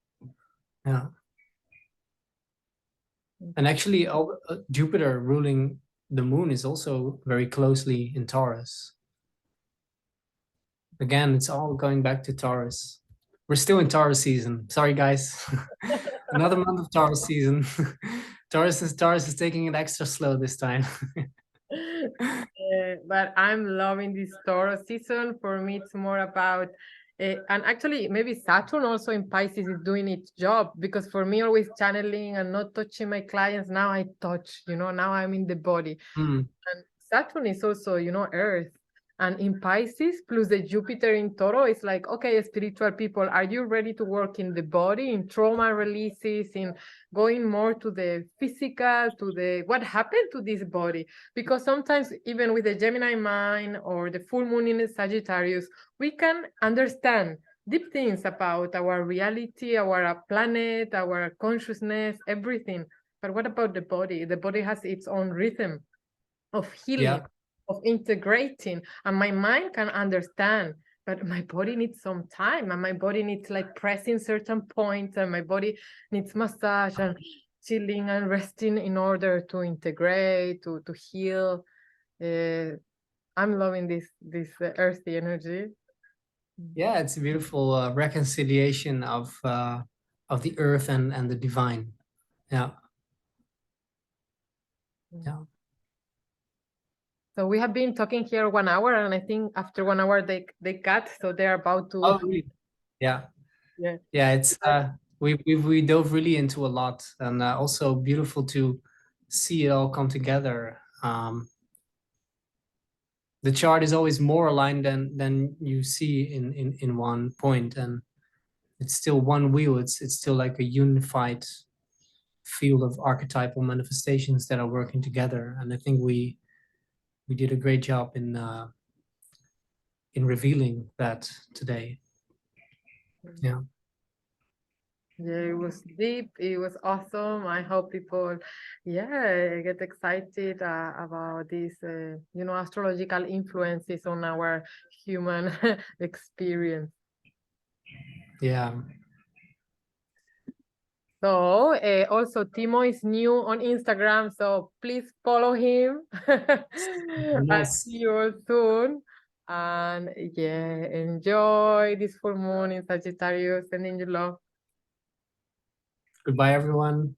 Speaker 2: Yeah. And actually, Jupiter ruling the moon is also very closely in Taurus. Again, it's all going back to Taurus. We're still in Taurus season. Sorry, guys. Another month of Taurus season. Taurus is taking it extra slow this time.
Speaker 1: But I'm loving this Taurus season. For me, it's more about, and actually, maybe Saturn also in Pisces is doing its job, because for me, always channeling and not touching my clients, now I touch, you know, now I'm in the body. And Saturn is also, you know, Earth. And in Pisces, plus the Jupiter in Toro, it's like, okay, spiritual people, are you ready to work in the body, in trauma releases, in going more to the physical, to the what happened to this body? Because sometimes, even with the Gemini mind or the full moon in the Sagittarius, we can understand deep things about our reality, our planet, our consciousness, everything. But what about the body? The body has its own rhythm of healing, of integrating, and my mind can understand, but my body needs some time, and my body needs like pressing certain points, and my body needs massage and chilling and resting in order to integrate, to heal. I'm loving this earthy energy.
Speaker 2: Yeah, it's a beautiful reconciliation of the earth and the divine. Yeah. Yeah.
Speaker 1: So we have been talking here 1 hour, and I think after 1 hour they cut, so they're about to.
Speaker 2: Oh, really? Yeah.
Speaker 1: Yeah.
Speaker 2: Yeah, it's we dove really into a lot, and also beautiful to see it all come together. The chart is always more aligned than you see in one point, and it's still one wheel. It's still like a unified field of archetypal manifestations that are working together, and I think we did a great job in revealing that today. Yeah.
Speaker 1: Yeah, it was deep. It was awesome. I hope people, yeah, get excited about these, you know, astrological influences on our human experience.
Speaker 2: Yeah.
Speaker 1: So also Timo is new on Instagram, so please follow him. I'll
Speaker 2: Yes.
Speaker 1: see you all soon. And yeah, enjoy this full moon in Sagittarius, sending you love.
Speaker 2: Goodbye, everyone.